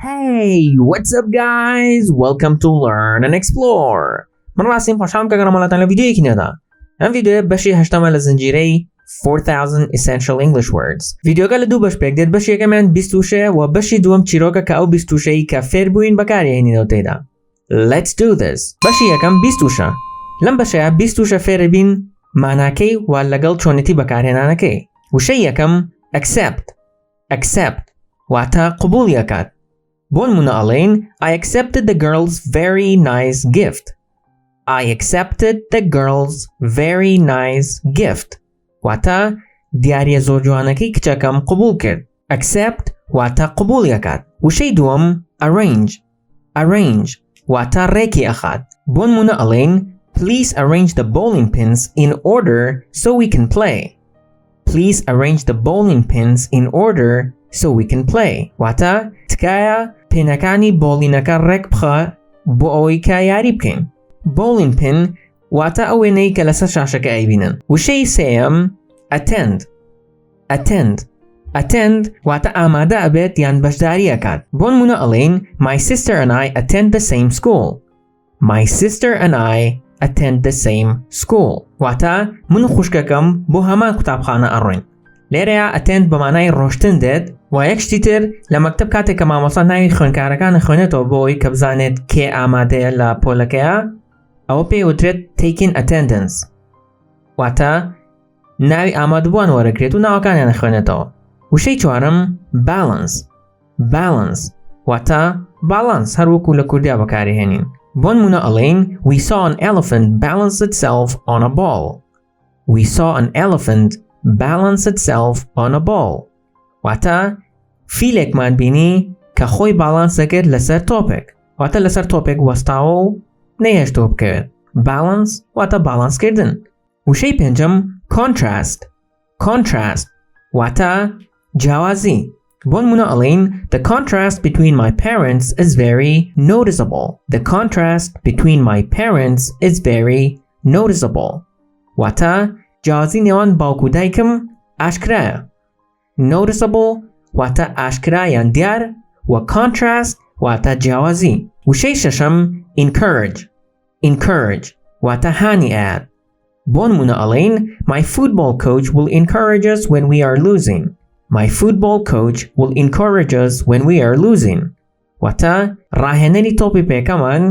Hey, what's up guys? Welcome to Learn&Explore. من راسم خوشحالم که گرامالاتان لویدیویی کنیدا. این ویدیو بەشی هەشتەمە لە زنجیرەی 4000 Essential English Words. ویدیۆگە لە دوو بەش پێک دێت. بەشی یەکەمیان 26 و بەشی دووەم چیرۆکە کە ئەو 26 کە فێربووین بەکارهێنینەوە تێدا. Let's do this. بەشی یەکەم 26. لەم بەشەیە 26 فێربین ماناکەی و لەگەڵ چۆنێتی بەکارهێنانەکەی. وشەی یەکەم accept واتە قبول یەکات. بۆ نمونە ئەڵێین I accepted the girl's very nice gift. I accepted the girl's very nice gift. واتە دیارە زۆر جوانەکەی کچەکەم قبول کرد. Accept واتە قبول یەکات. وشەی دووەم arrange واتە ڕێکی ئەخات. بۆ نمونە ئەڵێین Please arrange the bowling pins in order so we can play. Please arrange the bowling pins in order so we can play. واتە تکایە پێنەکانی بۆڵینەکە ڕێک بخە بۆ ئەوەی کە یاری بکەین. Bowling pin واتە ئەو وێنەی کە لەسەر شاشەکە ئەیبینن. وشەی سێیەم attend واتە ئامادە ئەبێت یان بەشداری ئەکات. بۆ نمونە ئەڵێین My sister and I attend the same school. My sister and I attend the same school. واتە من و خوشکەکەم بۆ هەمان قوتابخانە ئەڕۆین. لێرەیە attend بەمانای ڕۆشتن دێت و یەک شتی تر لە مەکتەب کاتێک کە مامۆستا ناوی خوێندکارەکان خوێنێتەوە بۆ ئەوەی کە بزانێت کێ ئامادەیە لە پۆلەکەیە ئەوە پێوترێت taking attendance واتە ناوی ئامادەبووان وەرەگرێت و ناوەکانیان خوێنێتەوە. وشەی چوارم balance واتە balance هەر وەکو لە کوردیا بەکارهێنین. بۆ نمونە ئەڵێین We saw an elephant balance itself on a ball. We saw an elephant balance itself on a ball. واتە فیلێکمان بینی کە خۆی باڵانس دەکرد لەسەر تۆپێک. واتە لەسەر تۆپێک وەستاوە و نەهێشتۆ بکەوێت. Balance واتە باڵانسکردن. وشەی پێنجەم contrast واتە جیاوازی. بۆ نمونە ئەڵێین The contrast between my parents is very noticeable. The contrast between my parents is very noticeable. واتە جیاوازی نێوان باوکو دایکم ئاشکرایە. Noticeable واتە ئاشکرا یان دیار و contrast واتە جیاوازی. وشەی شەشەم encourage واتە هانی ئەیات. بۆ نمونە ئەڵێین My football coach will encourage us when we are losing. My football coach will encourage us when we are losing. واتە ڕاهێنەری تۆپی پێکەمان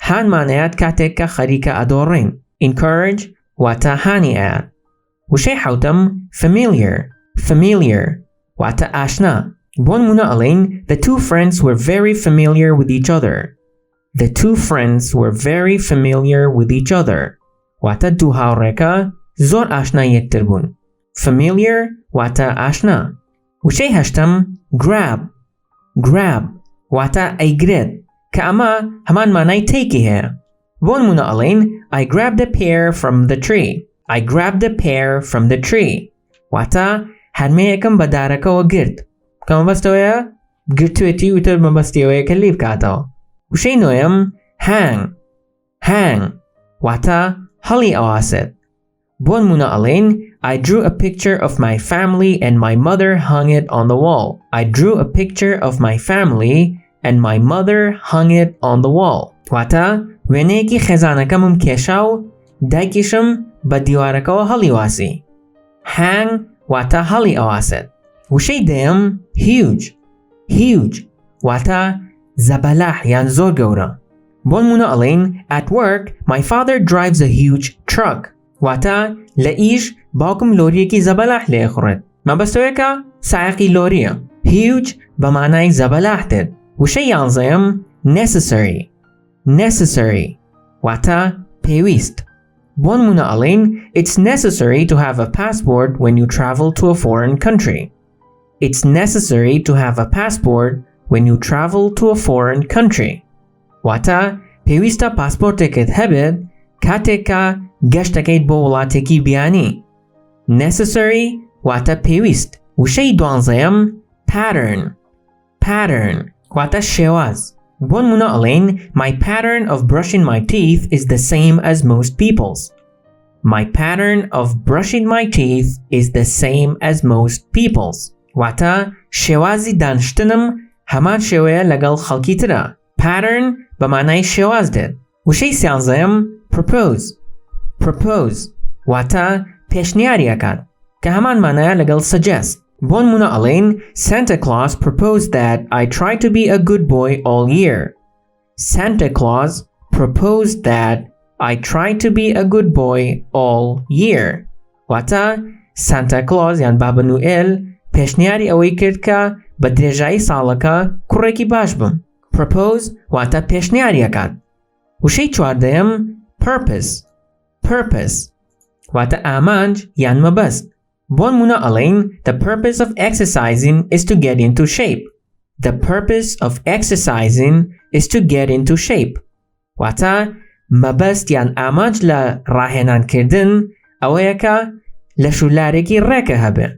هانمان ئەیات کاتێک کە خەریکە ئەدۆڕین. Encourage واتە هانی ئەیات. وشەی حەوتەم familiar واتە ئاشنا. بۆ نمونە ئەڵێین The two friends were very familiar with each other. The two friends were very familiar with each other. واتە دوو هاوڕێکە زۆر ئاشنا یەکتر بوون. Familiar واتە ئاشنا. وشەی هەشتەم grab واتە ئەیگرێت کە ئەمە هەمان مانای تێکی هەیە. بۆ نمونە ئەڵێین I grabbed a pear from the tree. I grabbed a pear from the tree. واتە هەرمەیەکم بە دارەکەەوە گرت. کە مەبەستەوەیە گرتوێتی وتر مەبەستیەوەیەکە لی بکاتەوە. وشەی نۆیەم hang واتە هەڵی ئەواسێت. بۆ نمونە ئەڵێین I drew a picture of my family and my mother hung it on the wall. I drew a picture of my family and my mother hung it on the wall. واتە وێنەیەکی خێزانەکەمم کێشا و دایکیشم بە دیوارەکەەوە هەڵی واسی. Hang واتە هەڵی ئەواسێت. وشەی دەیەم huge واتە زەبەلاح یان زۆر گەورە. بۆ نمونە ئەڵێین At work my father drives a huge truck. واتە لە ئیش باوکم لۆریەکی زەبەلاح لێخڕێت. مەبەستەوەیەکە سایەقی لۆریە. Huge بە مانای زەبەلاح دێت. وشەی یانزەیەم necessary واتە پێویست. بۆ نمونە ئەڵێین It's necessary to have a passport when you travel to a foreign country. It's necessary to have a passport when you travel to a foreign country. واتە پێویستە پاسپۆرتێکت هەبێت کاتێکە گەشتەکەیت بۆ وڵاتێکی بیانی. Necessary واتە پێویست. وشەی دوانزەیەم pattern واتە شێواز. بۆ نمونە ئەڵێین My pattern of brushing my teeth is the same as most people's. My pattern of brushing my teeth is the same as most people's. واتە شێوازی دانشتنم هەمان شێوەیە لەگەڵ خەڵکی ترە. pattern بە مانای شێواز دێت. وشەی سیانزەیەم propose واتە پێشنیاری ئەکات کە هەمان مانایە لەگەڵ suggest. بۆ نمونە ئەڵێن Santa Claus proposed that I try to be a good boy all year. Santa Claus proposed that I try to be a good boy all year. واتە Santa Claus یان بابە نوئێل پێشنیاری ئەوەی کرد کە بە درێژایی ساڵەکە کوڕێکی باش بم. propose واتە پێشنیاری ئەکات. وشەی چواردەیەم purpose واتە ئامانج یان مەبەست. بۆ نمونە ئەڵێن The purpose of exercising is to get into shape. The purpose of exercising is to get into shape. واتە مەبەست یان ئامانج لە ڕاهێنانکردن ئەوەیە کە لە شولارێکی ڕێکە هەبێت.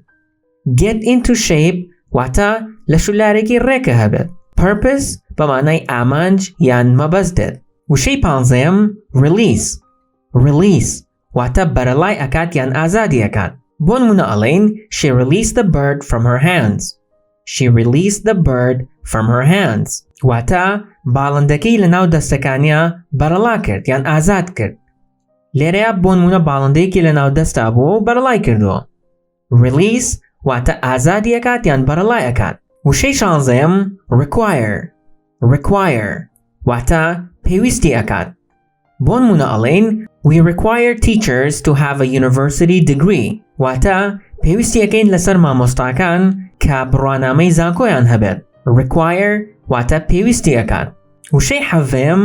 get into shape واتە لە شولارێکی ڕێکە هەبێت. purpose بە مانای ئامانج یان مەبەست دێت. وشەی پانزەیەم release واتە بەرەڵای ئەکات یان ئازادی ئەکات. بۆ نمونە ئەڵێن She released the bird from her hands. She released the bird from her hands. واتە باڵندەکەی لە ناو دەستەکانیە بەرەڵا کرد یان ئازاد کرد. لێرەیە بۆ نمونە باڵندەیەکی لە ناو دەستا بووە و بەرەڵای کردووە. release واتە ئازادی ئەکات یان بەرەڵای ئەکات. وشەی شانزەیەم require واتە پێویستی ئەکات. بۆ نمونە ئەڵێن We require teachers to have a university degree. واتە پێویستی ئەکەین لەسەر مامۆستاکان کە بڕوانامەی زانکۆیان هەبێت. require واتە پێویستی ئەکات. وشەی حەڤەیەم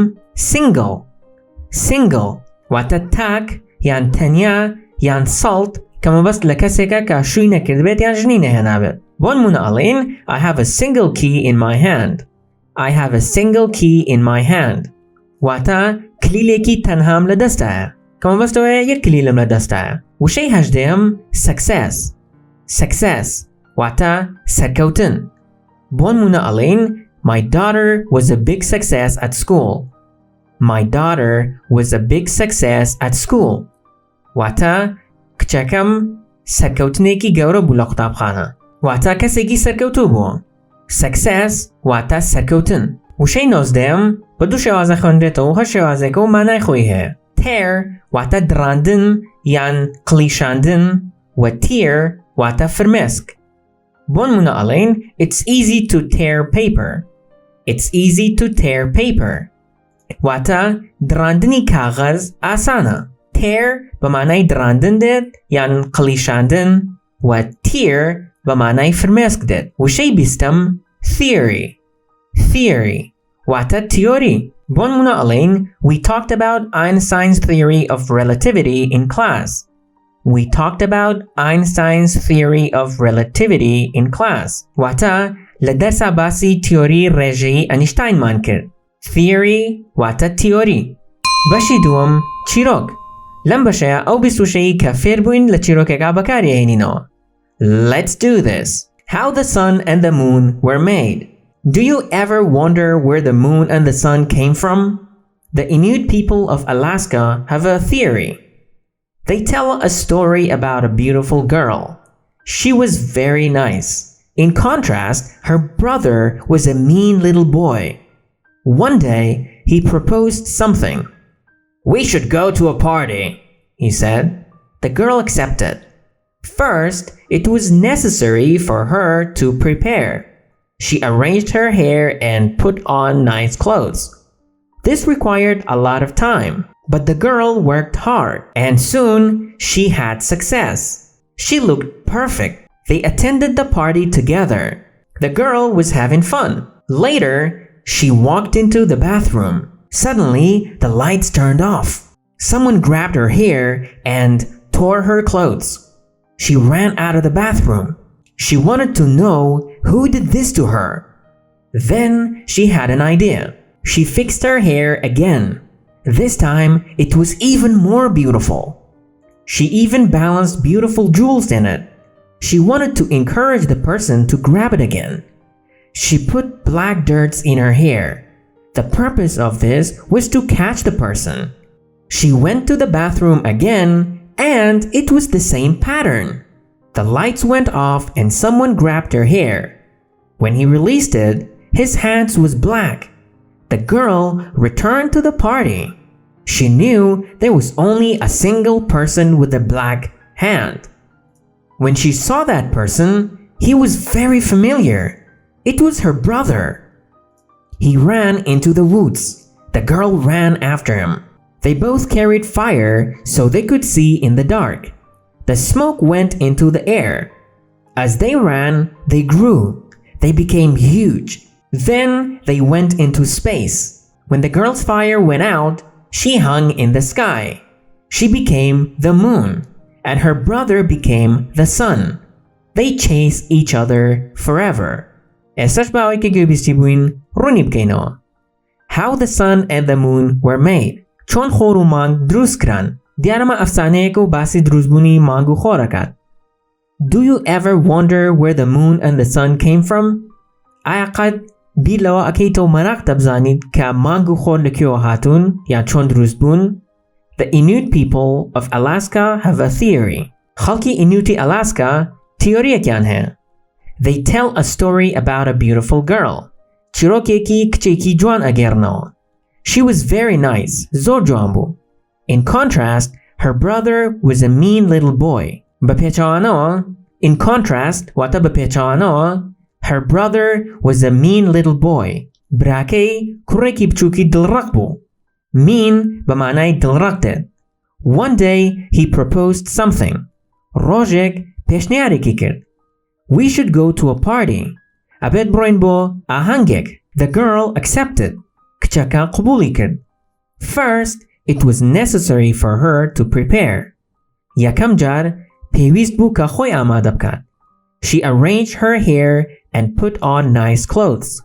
single واتە تاک یان تەنیا یان سەڵت کە مەبەست لە کەسێکە کە شووی نەکردبێت یان ژنی نەهێنابێت. بۆ نمونە ئەڵێن I have a single key in my hand. I have a single key in my hand. واتە کلیلێکی تەنهام لە دەستایە کە مەبەستەوەیە یەک کلیلم لە دەستایە. وشەی هەژدەیەم success واتە سەرکەوتن. بۆ نمونە ئەڵێن My daughter was a big success at school. My daughter was a big success at school. واتە کچەکەم سەرکەوتنێکی گەورە بوو لە قوتابخانە. واتە کەسێکی سەرکەوتوو بووە. success واتە سەرکەوتن. وشەی نۆزدەیەم بە دوو شێوازە خوێندرێتەوە و هەر شێوازێکە و مانای خۆی هەیە. tear واتە دڕاندن یان قلیشاندن و tear واتە فرمێسک. بۆ نمونە ئەڵێن It's easy to tear paper. It's easy to tear paper. واتە دڕاندنی کاغەز ئاسانە. tear بە مانای دڕاندن دێت یان قلیشاندن و tear بە مانای فرمێسک دێت. وشەی بیستەم theory واتە تیۆری. بۆ نمونە ئەڵێن We talked about Einstein's theory of relativity in class. We talked about Einstein's theory of relativity in class. واتە لە دەرسا باسی تیۆری ڕێژەیی ئەنیشتاینمان کرد. theory واتە تیۆری. بەشی دووەم چیرۆک. لەم بەشەیە ئەو 20 وشەیە کە فێربووین لە چیرۆکێکا بەکارهێنینەوە. Let's do this. How the sun and the moon were made. Do you ever wonder where the moon and the sun came from? The Inuit people of Alaska have a theory. They tell a story about a beautiful girl. She was very nice. In contrast, her brother was a mean little boy. One day, he proposed something. We should go to a party, he said. The girl accepted. First, it was necessary for her to prepare. She arranged her hair and put on nice clothes. This required a lot of time, but the girl worked hard, and soon she had success. She looked perfect. They attended the party together. The girl was having fun. Later, she walked into the bathroom. Suddenly, the lights turned off. Someone grabbed her hair and tore her clothes. She ran out of the bathroom. She wanted to know who did this to her. Then she had an idea. She fixed her hair again. This time, it was even more beautiful. She even balanced beautiful jewels in it. She wanted to encourage the person to grab it again. She put black dirts in her hair. The purpose of this was to catch the person. She went to the bathroom again, and it was the same pattern. The lights went off and someone grabbed her hair. When he released it, His hands was black. The girl returned to the party. She knew there was only a single person with a black hand. When she saw that person, he was very familiar. It was her brother. He ran into the woods. The girl ran after him. They both carried fire so they could see in the dark. The smoke went into the air. As they ran, they grew. They became huge. Then they went into space. When the girl's fire went out, she hung in the sky. She became the moon, and her brother became the sun. They chased each other forever. How the sun and the moon were made. چون خور و مانگ دروست کرن. دیارما افسانه‌ای که باسی دروستبونی مانگ و خور کرد. Do you ever wonder where the moon and the sun came from? آیا قد بیلوا اکیتو مراق تبزانید که مانگ و خور لکیو هاتون یا چون دروست بون؟ The Inuit people of Alaska have a theory. خلقی Inuiti Alaska تیوری کیان هه. They tell a story about a beautiful girl. چیروکێکی کچێکی جوان ئەگەرنەوە. She was very nice. زۆر جوان بوو. In contrast, her brother was a mean little boy. In contrast, واتە بەپێچەوانەوە, her brother was a mean little boy. براکەی کوڕێکی بچووکی دڵڕەق بوو. Mean بەمانای دڵڕەقتێت. One day, he proposed something. ڕۆژێک پێشنیارێکی کرد. We should go to a party. ئەبێت بڕۆین بۆ ئاهەنگێک. The girl accepted. کچەکە قبوڵی کرد. First, it was necessary for her to prepare. یەکەم جار پێویست بوو کە خۆی ئامادە بکات. She arranged her hair and put on nice clothes.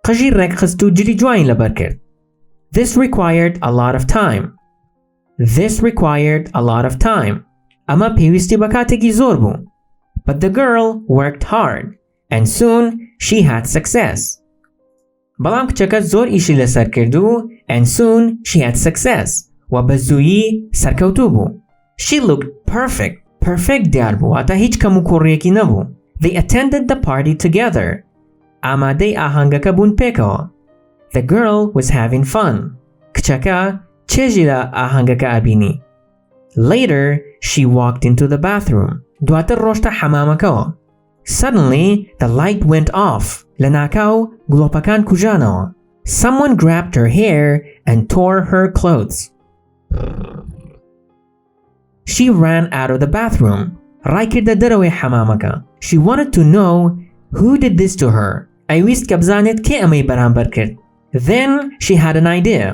قژی ڕێکخست و جلی جوانی لەبەر کرد. This required a lot of time. This required a lot of time. ئەمە پێویستی بە کاتێکی زۆر بوو. But the girl worked hard, and soon she had success. بەڵام کچەکە زۆر ئیشی لەسەر کرد و and soon she had success. و بە زوویی سەرکەوتوو بوو. She looked perfect. Perfect دیار بوو. واتە هیچ کەم و کوڕیەکی نەبوو. They attended the party together. ئامادەی ئاهەنگەکە بوون پێکەوە. The girl was having fun. کچەکە چێژی لە ئاهەنگەکە ئەبینی. Later, she walked into the bathroom. دواتر ڕۆشتە حەمامەکەوە. Suddenly, the light went off. لەناکاو گڵۆپەکان کوژانەوە. Someone grabbed her hair and tore her clothes. She ran out of the bathroom. ڕایکردە دەرەوەی حەمامەکە. She wanted to know who did this to her. ئەیویست کە بزانێت کێ ئەمەی بەرامبەر کرد. Then she had an idea.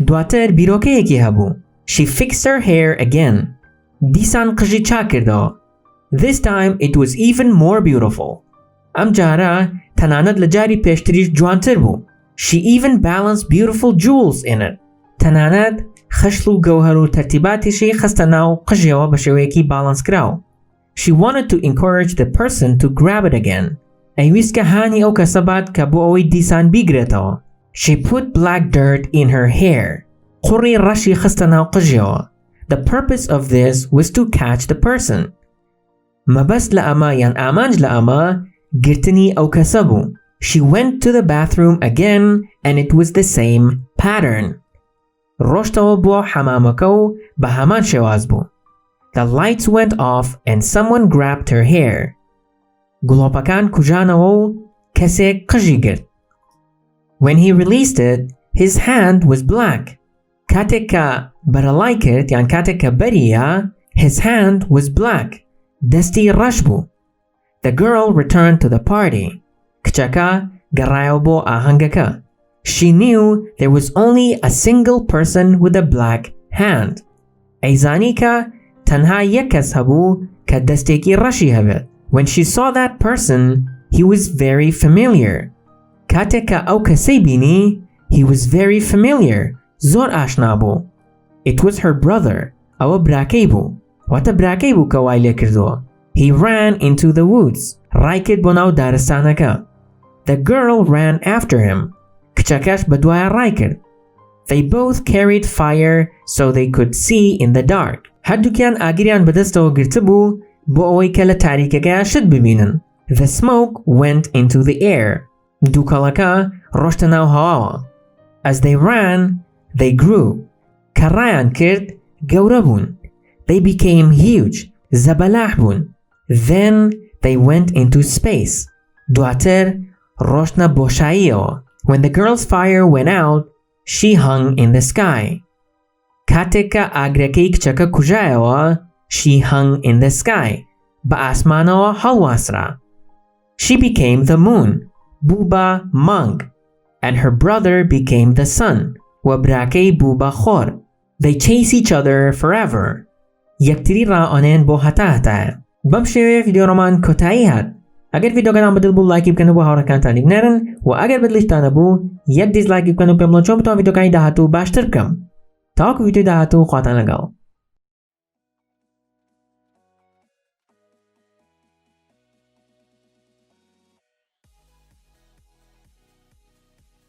دواتر بیرۆکەیەکی هەبوو. She fixed her hair again. دیسان قژی چاک کردەوە. This time it was even more beautiful. ئەم جارە تەنانەت لە جاری پێشتریش جوانتر بوو. She even balanced beautiful jewels in it. تەنانەت خەشڵ و گەوهەر و تەرتیباتیشی خستە ناو قژیەوە بە شێوەیەکی باڵانس کراو. She wanted to encourage the person to grab it again. ئەیویست کە هانی ئەو کەسە بات کە بۆ ئەوەی دیسان بیگرێتەوە. She put black dirt in her hair. قوڕی ڕەشی خستە ناو قژیەوە. The purpose of this was to catch the person. مەبەست لە ئەمە یان ئامانج لە ئەمە گرتنی ئەو کەسە بوو. She went to the bathroom again and it was the same pattern. ڕۆشتەوە بۆ حەمامەکە و بە هەمان شێواز بوو. The lights went off and someone grabbed her hair. گڵۆپەکان کوژانەوە و کەسێک قژی گرت. When he released it, his hand was black. کاتێک کە بەرەڵای کرد یان کاتێک کە بەریە, his hand was black. دەستی ڕەش بوو. The girl returned to the party. کچەکە گەڕایەوە بۆ ئاهەنگەکە. She knew there was only a single person with a black hand. ئەیزانی کە تەنها یەک کەس هەبوو کە دەستێکی ڕەشی هەبێت. When she saw that person, he was very familiar. کاتێک کە ئەو کەسەی بینی, he was very familiar. زۆر ئاشنا بوو. It was her brother. ئەوە براکەی بوو. واتە براکەی بوو کە وای لێ کردووە. He ran into the woods. ڕایکرد بۆ ناو دارستانەکە. The girl ran after him. کچەکەش بەدوایە ڕایکرد. They both carried fire so they could see in the dark. هەردووکیان ئاگریان بەدەستەوە گرتە بوو بۆ ئەوەی کە لە تاریکەکەیان شت ببینن. The smoke went into the air. دووکەڵەکە ڕۆشتە ناو هەواوە. As they ran, they grew. کە ڕایان کرد گەورە بوون. They became huge. زەبەلاح بوون. Then they went into space. دواتر ڕۆشتە بۆشاییەوە. When the girl's fire went out, she hung in the sky. کاتێک کە ئاگرەکەی کچەکە کوژایەوە she hung in the sky. بە ئاسمانەوە هەڵواسرا. She became the moon. بوو بە مانگ. And her brother became the sun. و براکەی بوو بە خۆر. They chase each other forever. یەکتری ڕائۆنێن بۆ هەتا. بەم شێوەیە ڤیدیۆڕۆمان کۆتایی هات. ئەگەر ڤیدیۆگەتان بەدڵ بوو لایکی بکەن و بۆ هاوڕێکانتانی بنێرن و ئەگەر بەدڵیشتانە بوو یەک دیسلایکی بکەن و پێم بڵێن چۆن بتوان ڤیدیۆکانی داهاتوو باشتر بکەم. تاوەکو ڤیدیۆی داهاتوو خواتان لەگەڵ.